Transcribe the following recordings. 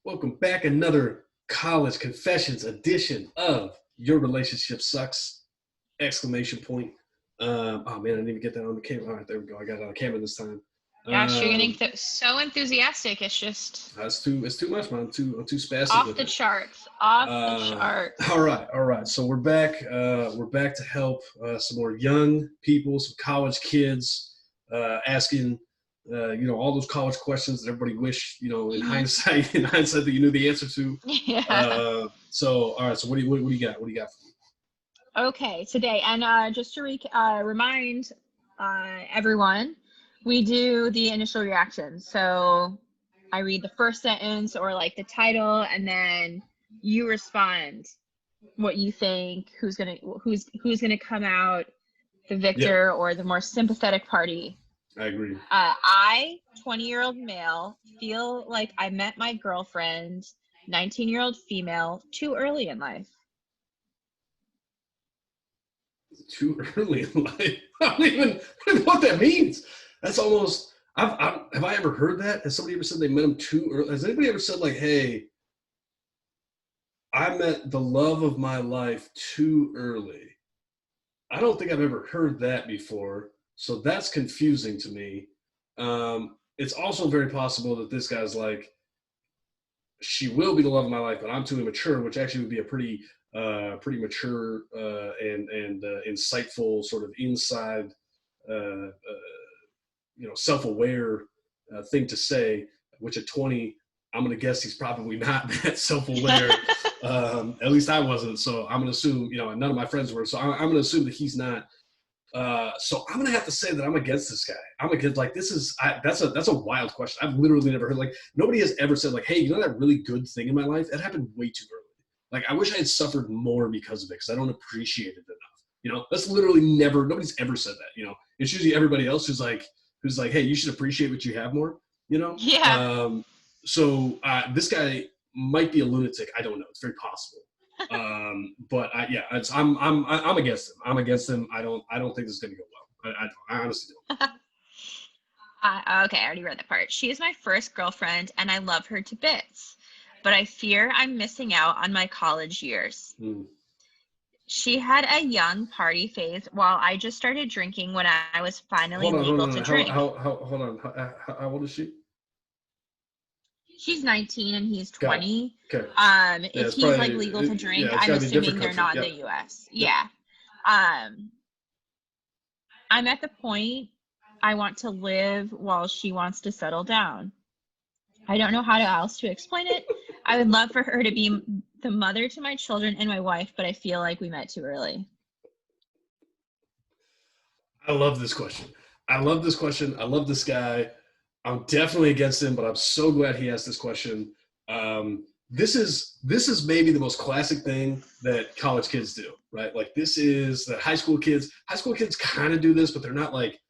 Welcome back. Another college confessions edition of Your Relationship Sucks! Exclamation point. Oh man, I didn't even get that on the camera. All right, there we go. I got it on camera this time. Gosh, you're getting Um, so enthusiastic. It's just it's too much, man. I'm too spastic off with the it. charts. Off the Uh, charts. all right. So we're back. We're back to help some more young people, some college kids, asking, all those college questions that everybody wish, in Hmm. hindsight, that you knew the answer to. Yeah. All right. So what do you got? What do you got for me? Okay, today, and just to remind everyone, we do the initial reaction. So I read the first sentence or like the title, and then you respond what you think, who's gonna come out the Yeah, victor or the more sympathetic party. I agree. I, 20-year-old male, feel like I met my girlfriend, 19-year-old female, too early in life. Too early in life. I don't even know what that means. That's almost. Have I ever heard that? Has somebody ever said they met him too early? Has anybody ever said like, "Hey, I met the love of my life too early"? I don't think I've ever heard that before. So that's confusing to me. It's also very possible that this guy's like, she will be the love of my life, but I'm too immature, which actually would be a pretty mature and insightful sort of inside, uh, self-aware thing to say. Which at 20, I'm gonna guess he's probably not that self-aware. At least I wasn't. So I'm gonna assume, none of my friends were. So I'm gonna assume that he's not. So I'm gonna have to say that I'm against this guy. I'm against like this is that's a wild question. I've literally never heard, like, nobody has ever said like, hey, that really good thing in my life that happened way too early. Like I wish I had suffered more because of it because I don't appreciate it enough. That's literally nobody's ever said that. It's usually everybody else who's like, hey, you should appreciate what you have more. You know. Yeah. So this guy might be a lunatic. I don't know. It's very possible. But I'm against him. I'm against him. I don't think this is going to go well. I honestly don't. Okay, I already read that part. She is my first girlfriend, and I love her to bits, but I fear I'm missing out on my college years. Hmm. She had a young party phase while I just started drinking when I was finally Hold legal on. to How drink. hold on. How old is she? She's 19 and he's Got it. 20. Okay. Yeah, If it's he's probably like legal to drink, it's I'm got to be a different assuming they're country. not in Yep. the US. Yep. Yeah. Um, I'm at the point I want to live while she wants to settle down. I don't know how else to explain it. I would love for her to be the mother to my children and my wife, but I feel like we met too early. I love this question. I love this question. I love this guy. I'm definitely against him, but I'm so glad he asked this question. This is maybe the most classic thing that college kids do, right? Like this is that high school kids. High school kids kind of do this, but they're not like,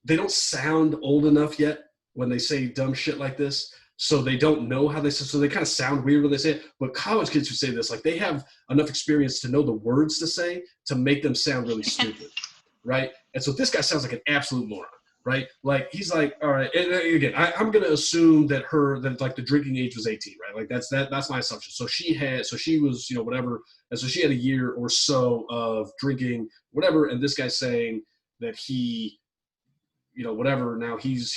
they don't sound old enough yet when they say dumb shit like this. So they don't know how they say, so they kind of sound weird when they say it. But college kids who say this, like they have enough experience to know the words to say to make them sound really stupid, right? And so this guy sounds like an absolute moron, right? Like he's like, all right, and again, I'm gonna assume that like the drinking age was 18, right? Like that's my assumption. So she was, whatever, and so she had a year or so of drinking, whatever, and this guy's saying that he, whatever. Now he's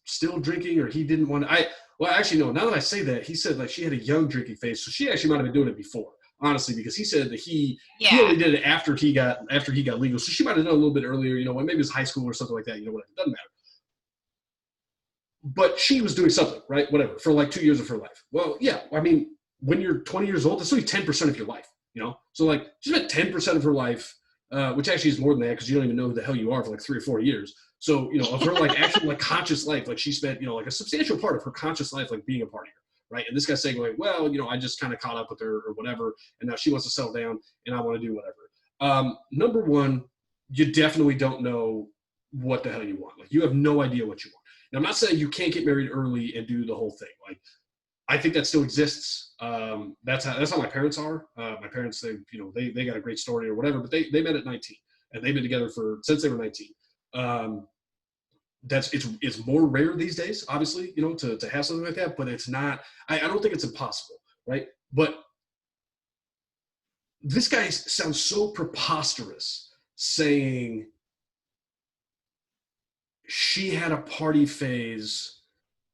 still drinking, or he didn't want to. Well, actually, no. Now that I say that, he said like she had a young drinking phase, so she actually might have been doing it before, honestly, because he said that he Yeah. only did it after he got legal. So she might have done it a little bit earlier, when maybe it was high school or something like that. Whatever, it doesn't matter. But she was doing something, right? Whatever, for like 2 years of her life. Well, yeah. I mean, when you're 20 years old, that's only 10% of your life. So like she spent 10% of her life, which actually is more than that because you don't even know who the hell you are for like 3 or 4 years. So, of her like actual like conscious life, like she spent, like a substantial part of her conscious life, like being a partier, right? And this guy's saying like, well, I just kind of caught up with her or whatever, and now she wants to settle down, and I want to do whatever. Number one, you definitely don't know what the hell you want. Like you have no idea what you want. Now, I'm not saying you can't get married early and do the whole thing. Like I think that still exists. That's how my parents are. My parents, they got a great story or whatever, but they met at 19 and they've been together since they were 19. Um, it's more rare these days, obviously, to have something like that, but it's not, I don't think it's impossible, right? But this guy sounds so preposterous saying she had a party phase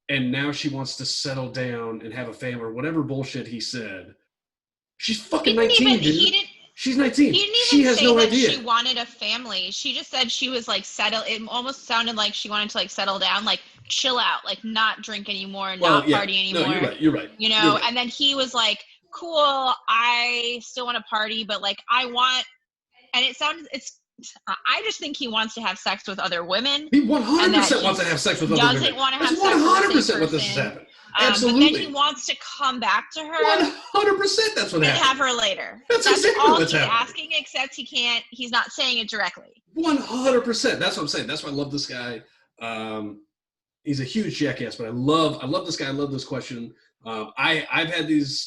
and now she wants to settle down and have a family or whatever bullshit he said. She's fucking 19, dude. She's 19. He didn't she even has say no that idea. she wanted a family. She just said she was like settle. It almost sounded like she wanted to like settle down, like chill out, like not drink anymore, not party anymore. No, you're right. You know, you're right. And then he was like, "Cool, I still want to party, but like I want." And I just think he wants to have sex with other women. He 100% wants to have sex with other women. Doesn't want to have That's sex 100% with the what this has happened. Absolutely. But then he wants to come back to her. 100% that's what happened. And have her later. That's exactly all what's he's happening. asking, except he's not saying it directly. 100%. That's what I'm saying. That's why I love this guy. He's a huge jackass, but I love this guy. I love this question. I've had these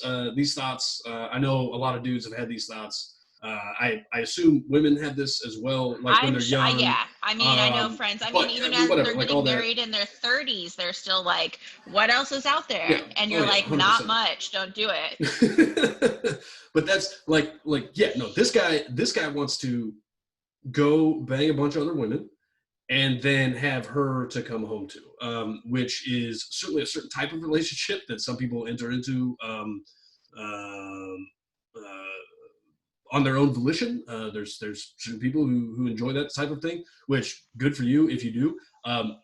thoughts. I know a lot of dudes have had these thoughts. I assume women have this as well, like when they're young. Yeah, I mean, I know friends. I mean, even as they're getting married in their 30s, they're still like, what else is out there? Yeah. And you're like, 100%. Not much. Don't do it. But that's this guy wants to go bang a bunch of other women and then have her to come home to, which is certainly a certain type of relationship that some people enter into on their own volition. There's certain people who enjoy that type of thing, which good for you if you do.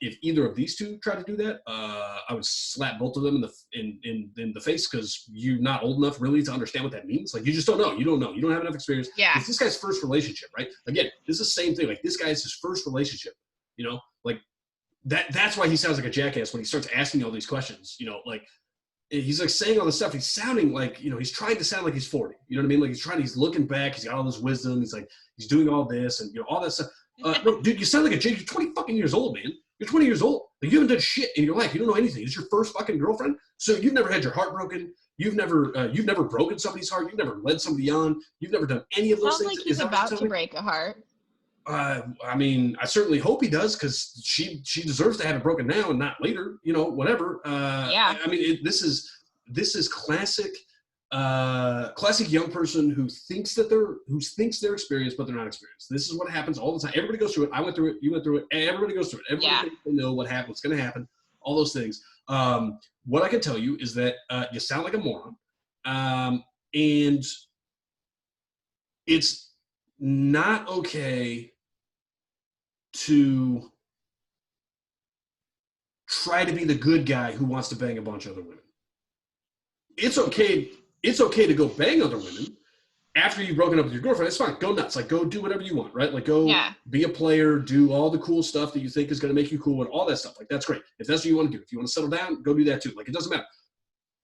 If either of these two try to do that, I would slap both of them in the face, because you're not old enough really to understand what that means. Like, you just don't know. You don't know. You don't have enough experience. Yeah. It's this guy's first relationship, right? Again, this is the same thing. Like, this guy is his first relationship. Like that's why he sounds like a jackass when he starts asking all these questions. Like, he's like saying all this stuff. He's sounding like, he's trying to sound like he's 40. You know what I mean? Like, he's looking back. He's got all this wisdom. He's like, he's doing all this and all that stuff. No, dude, you sound like a jackass. You're 20 fucking years old, man. You're 20 years old. Like, you haven't done shit in your life. You don't know anything. It's your first fucking girlfriend. So you've never had your heart broken. You've never broken somebody's heart. You've never led somebody on. You've never done any of those things. Sounds like he's about to break a heart. I mean, I certainly hope he does, because she deserves to have it broken now and not later. Whatever. Yeah. I mean, this is classic young person who thinks they're experienced, but they're not experienced. This is what happens all the time. Everybody goes through it. I went through it. You went through it. Everybody goes through it. Everybody thinks they know what's going to happen. All those things. What I can tell you is that you sound like a moron, and it's not okay to try to be the good guy who wants to bang a bunch of other women. It's okay to go bang other women after you've broken up with your girlfriend. It's fine. Go nuts. Like, go do whatever you want, right? Like, go be a player, do all the cool stuff that you think is going to make you cool and all that stuff. Like, that's great. If that's what you want to do. If you want to settle down, go do that too. Like, it doesn't matter.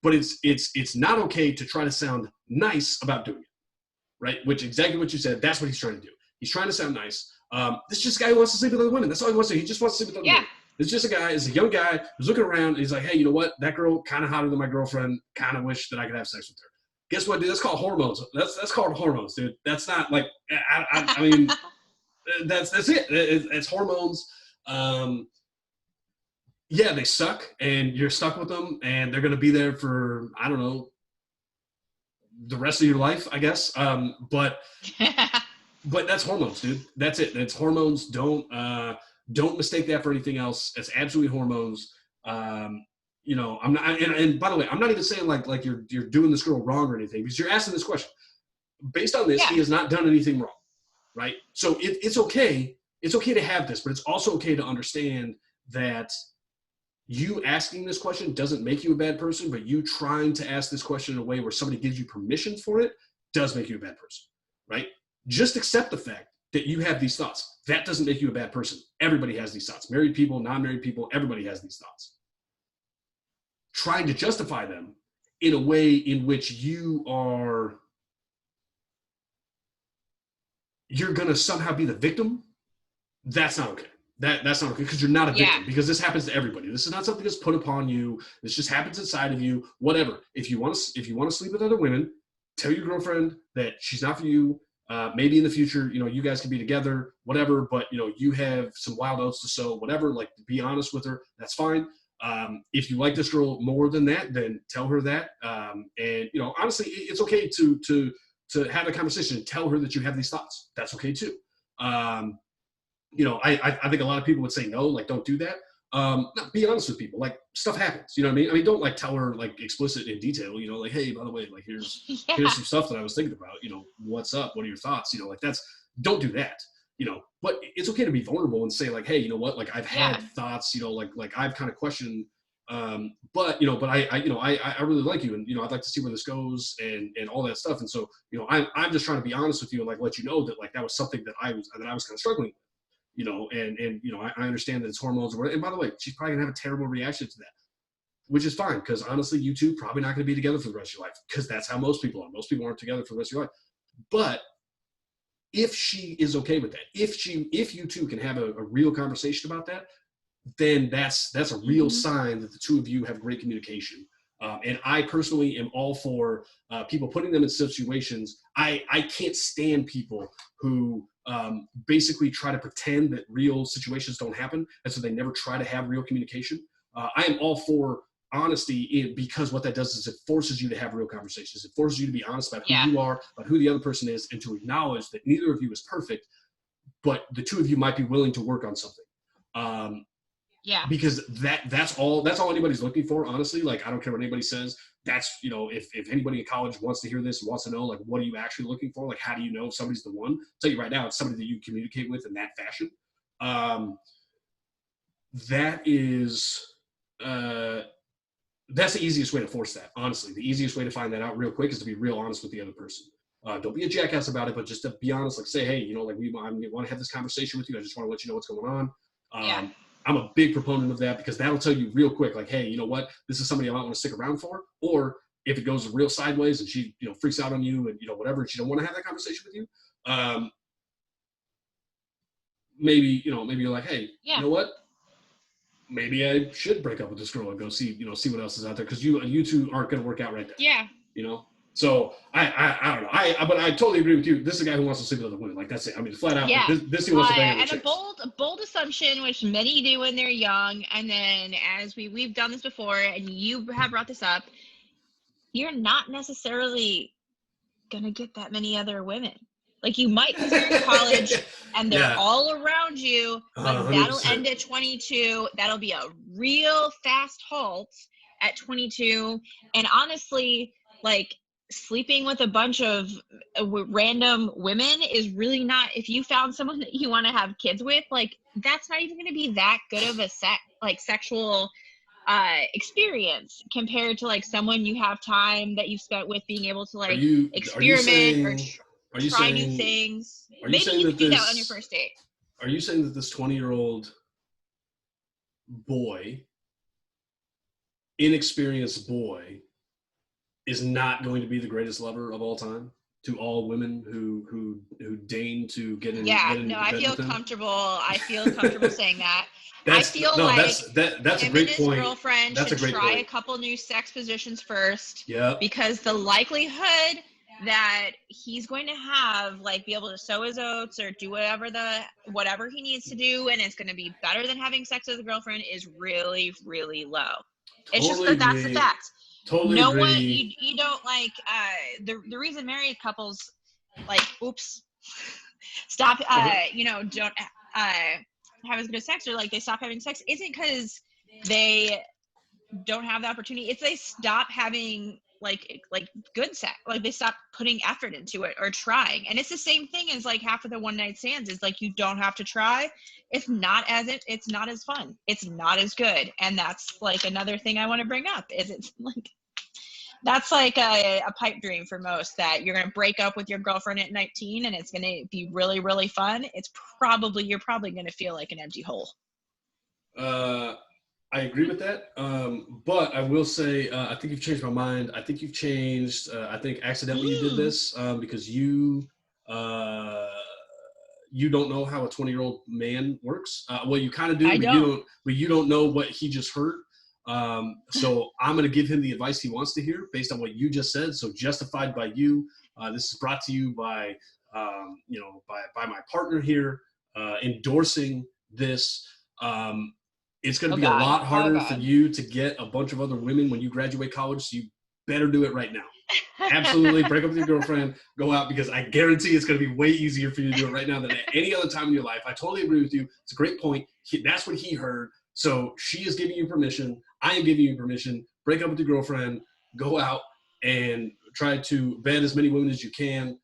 But it's not okay to try to sound nice about doing it, right? Which exactly what you said. That's what he's trying to do. He's trying to sound nice. This is just a guy who wants to sleep with other women. That's all he wants to do. He just wants to sleep with other women. It's just a young guy who's looking around and he's like, hey, you know what? That girl kind of hotter than my girlfriend. Kind of wish that I could have sex with her. Guess what, dude? That's called hormones. That's called hormones, dude. That's not like, I mean, that's it. It's hormones. Yeah, they suck, and you're stuck with them, and they're going to be there for, I don't know, the rest of your life, I guess. But that's hormones, dude. That's it. It's hormones. Don't mistake that for anything else. It's absolutely hormones. I'm not, and by the way, I'm not even saying like you're doing this girl wrong or anything, because you're asking this question. Based on this, he has not done anything wrong, right? So it's okay. It's okay to have this, but it's also okay to understand that you asking this question doesn't make you a bad person, but you trying to ask this question in a way where somebody gives you permission for it does make you a bad person, right? Just accept the fact that you have these thoughts. That doesn't make you a bad person. Everybody has these thoughts. Married people, non-married people, everybody has these thoughts. Trying to justify them in a way in which you're going to somehow be the victim, that's not okay. That's not okay, because you're not a victim, because this happens to everybody. This is not something that's put upon you. This just happens inside of you, whatever. If you want to sleep with other women, tell your girlfriend that she's not for you. Maybe in the future, you guys can be together, whatever, but, you have some wild oats to sow, whatever, like, be honest with her. That's fine. If you like this girl more than that, then tell her that. And, honestly, it's okay to have a conversation and tell her that you have these thoughts. That's okay too. I think a lot of people would say no, like, don't do that. No, be honest with people. Like, stuff happens. You know what I mean? I mean, don't like tell her like explicit in detail. Like, hey, by the way, like here's Yeah. some stuff that I was thinking about. What's up? What are your thoughts? Like don't do that. But it's okay to be vulnerable and say like, hey, you know what? Like I've had thoughts. Like I've kind of questioned. But I really like you, and I'd like to see where this goes and all that stuff. And so I'm just trying to be honest with you and like let you know that like that was something that I was kind of struggling with. I understand that it's hormones. And by the way, she's probably gonna have a terrible reaction to that, which is fine because honestly, you two probably not gonna be together for the rest of your life because that's how most people are. Most people aren't together for the rest of your life. But if she is okay with that, if you two can have a real conversation about that, then that's a real sign that the two of you have great communication. And I personally am all for people putting them in situations. I can't stand people who basically try to pretend that real situations don't happen, and so they never try to have real communication. I am all for honesty because what that does is it forces you to have real conversations. It forces you to be honest about who you are, about who the other person is, and to acknowledge that neither of you is perfect, but the two of you might be willing to work on something. Because that's all anybody's looking for, honestly. Like, I don't care what anybody says. That's, if anybody in college wants to hear this, wants to know, like, what are you actually looking for? Like, how do you know if somebody's the one? I'll tell you right now, it's somebody that you communicate with in that fashion. That is, that's the easiest way to force that, honestly. The easiest way to find that out real quick is to be real honest with the other person. Don't be a jackass about it, but just to be honest, like, say, hey, like, I want to have this conversation with you. I just want to let you know what's going on. I'm a big proponent of that because that'll tell you real quick, like, hey, you know what? This is somebody I might want to stick around for. Or if it goes real sideways and she, freaks out on you and, whatever, and she don't want to have that conversation with you, maybe you're like, hey, you know what? Maybe I should break up with this girl and go see what else is out there because you two aren't going to work out right there. Yeah. So I don't know. But I totally agree with you. This is a guy who wants to sleep with other women. Like, that's it. I mean, flat out. Yeah. Like, this he wants to bang and a bold assumption, which many do when they're young, and then as we've done this before, and you have brought this up, you're not necessarily gonna get that many other women. Like, you might because you're in college and they're all around you, but that'll end at 22. That'll be a real fast halt at 22. And honestly, like, sleeping with a bunch of random women is really not, if you found someone that you want to have kids with, like, that's not even going to be that good of a sexual experience compared to like someone you have time that you've spent with being able to like experiment or try new things. Maybe you could do that on your first date. Are you saying that this 20-year-old boy, inexperienced boy, is not going to be the greatest lover of all time to all women who deign to get in? I feel comfortable saying that. That's a great point. Girlfriend should try a couple new sex positions first. Yeah. Because the likelihood that he's going to be able to sow his oats or do whatever he needs to do, and it's going to be better than having sex with a girlfriend, is really, really low. It's just that's the fact. Totally no agree. One you don't like the reason married couples stop don't have as good sex, or like they stop having sex, isn't because they don't have the opportunity. It's they stop having like good sex, like they stop putting effort into it or trying. And it's the same thing as like half of the one night stands is like, you don't have to try. It's not as fun. It's not as good. And that's like another thing I want to bring up is it's like, that's like a pipe dream for most, that you're going to break up with your girlfriend at 19 and it's going to be really, really fun. You're probably going to feel like an empty hole. I agree with that. But I will say, I think you've changed my mind. I think you've changed. I think accidentally you did this because you don't know how a 20-year-old man works. Well, you kind of do, but you don't know what he just heard. So I'm going to give him the advice he wants to hear based on what you just said. So justified by you. This is brought to you by by my partner here endorsing this. It's going to Oh be a God. lot Oh harder for God. you to get a bunch of other women when you graduate college. So you better do it right now. Absolutely, break up with your girlfriend, go out, because I guarantee it's going to be way easier for you to do it right now than at any other time in your life. I totally agree with you. It's a great point. That's what he heard. So she is giving you permission. I am giving you permission. Break up with your girlfriend. Go out and try to bed as many women as you can.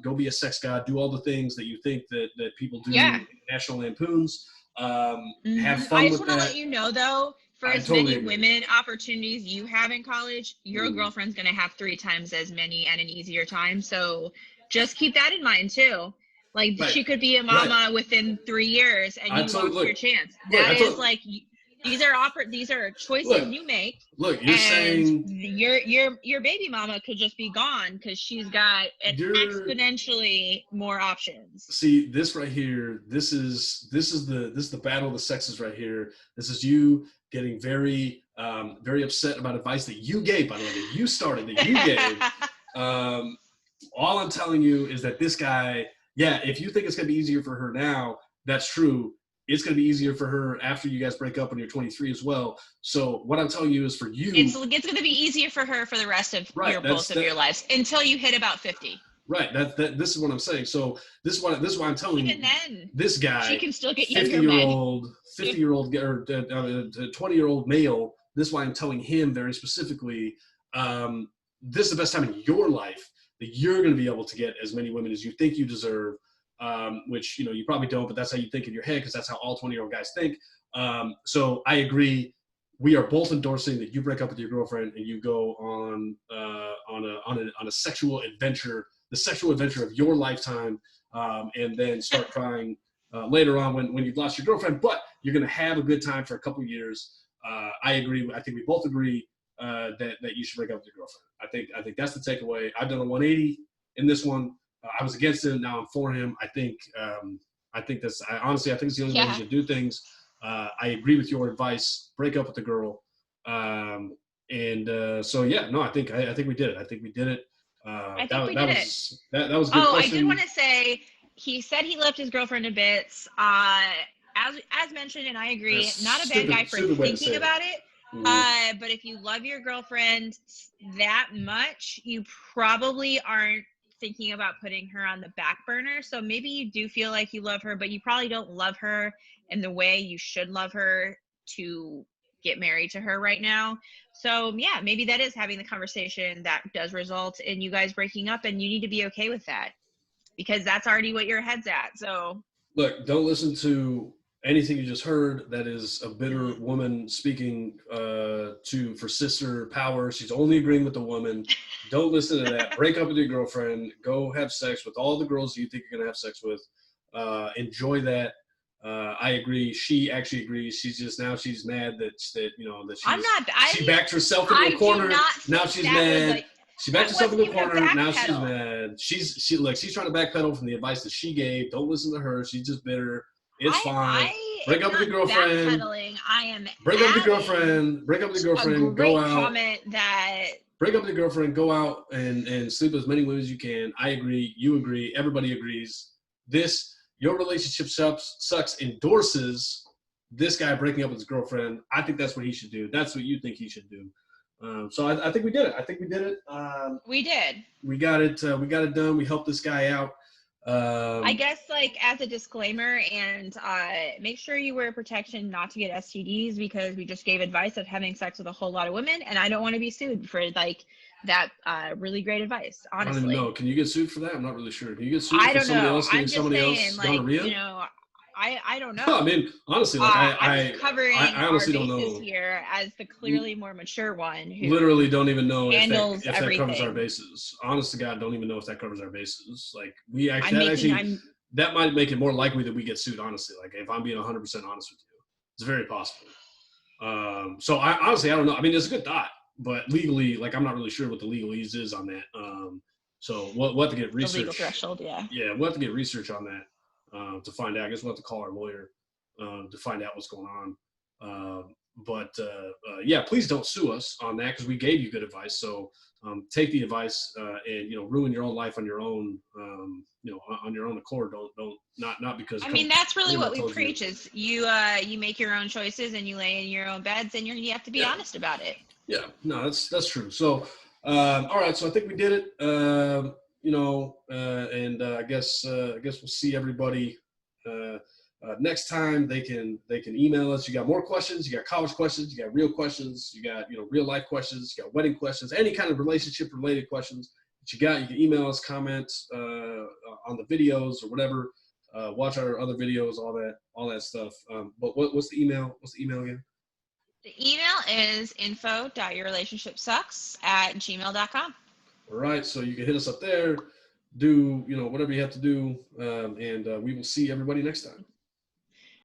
Go be a sex god. Do all the things that you think that people do Yeah. in National Lampoons. Have I fun just with want to let that. you know, though, for I as totally many agree. women opportunities you have in college, your Mm. girlfriend's going to have 3 times as many at an easier time. So just keep that in mind, too. Like, Right, she could be a right. mama within 3 years and I you told lost look, your chance. look. That I is told like, these are choices look, you make, look. You're and saying your baby mama could just be gone because she's got an you're exponentially more options. see this right here. This is the battle of the sexes right here. This is you getting very upset about advice that you gave, by the way, that you started, that you gave. Um, all I'm telling you is that this guy, yeah, if you think it's going to be easier for her now, that's true. It's going to be easier for her after you guys break up when you're 23 as well. So what I'm telling you is for it's you, going to be easier for her for the rest of right? both of your lives until you hit about 50. Right. This is what I'm saying. So this is why I'm telling Even you, then, this she guy, can still get 50 younger year men. old, 50-year-old or 20-year-old male. This is why I'm telling him very specifically. This is the best time in your life that you're going to be able to get as many women as you think you deserve. Which you probably don't, but that's how you think in your head, because that's how all 20-year-old guys think. So I agree. We are both endorsing that you break up with your girlfriend and you go on a sexual adventure, the sexual adventure of your lifetime, and then start crying later on when you've lost your girlfriend. But you're going to have a good time for a couple of years. I agree. I think we both agree that you should break up with your girlfriend. I think that's the takeaway. I've done a 180 in this one. I was against him. Now I'm for him. I think honestly, I think it's the only way he Yeah, should do things. I agree with your advice. Break up with the girl. So yeah, no, I think we did it. I think we did it. I think we did it. That was a good Oh, I did want question. to say he said he left his girlfriend to bits. As mentioned, and I agree, not a bad guy for Stupid way to thinking say that. about it. Mhm. But if you love your girlfriend that much, you probably aren't thinking about putting her on the back burner. So maybe you do feel like you love her, but you probably don't love her in the way you should love her to get married to her right now. So yeah, maybe that is having the conversation that does result in you guys breaking up, and you need to be okay with that because that's already what your head's at. So Look, don't listen to anything you just heard. That is a bitter woman speaking for sister power. She's only agreeing with the woman. Don't listen to that. Break up with your girlfriend. Go have sex with all the girls you think you're gonna have sex with. Enjoy that. I agree. She actually agrees. She's mad that I'm not. she backed herself into a I do corner. not Now think she's that was mad. like She backed that herself wasn't into a even a corner. Now she's backpedal. mad. She's trying to backpedal from the advice that she gave. Don't listen to her. She's just bitter. It's fine. I Break am up with not your girlfriend. backpedaling. I am Break up with your adding girlfriend. Break up with your a girlfriend. Go great out. comment that Break up with your girlfriend. Go out and sleep with as many women as you can. I agree. You agree. Everybody agrees. Your relationship sucks endorses this guy breaking up with his girlfriend. I think that's what he should do. That's what you think he should do. So I think we did it. I think we did it. we did. We got it. We got it done. We helped this guy out. I guess like as a disclaimer, and make sure you wear protection not to get STDs, because we just gave advice of having sex with a whole lot of women, and I don't want to be sued for like that really great advice, I don't even know. honestly. Can you get sued for that? I'm not really sure. Can you get sued I for don't somebody know. else getting I'm just somebody saying, else like, gonorrhea? I don't I know. mean, honestly, like I'm just covering I our honestly don't bases know. here as the clearly more mature one Literally who don't even know handles if that covers our everything. bases. Honest to God, don't even know if that covers our bases. Like I'm that might make it more likely that we get sued. Honestly, like if I'm being 100% honest with you, it's very possible. So I honestly I don't know. I mean, it's a good thought, but legally, like I'm not really sure what the legalese is on that. So we'll have to get the legal research. threshold, yeah. Yeah, we'll have to get research on that to find out. I guess we'll have to call our lawyer to find out what's going on. yeah, please don't sue us on that because we gave you good advice. So take the advice and ruin your own life on your own, on your own accord. Don't not because. I mean, that's really what we told you. preach: is you make your own choices and you lay in your own beds, and you have to be honest about it. Yeah, no, that's true. So, all right, so I think we did it. I guess we'll see everybody next time. They can email us. You got more questions? You got college questions? You got real questions? You got real life questions? You got wedding questions? Any kind of relationship related questions that you got? You can email us, comments on the videos or whatever. Watch our other videos, all that stuff. But what's the email? What's the email again? The email is info.yourrelationshipsucks@gmail.com. All right, so you can hit us up there, do whatever you have to do, and we will see everybody next time.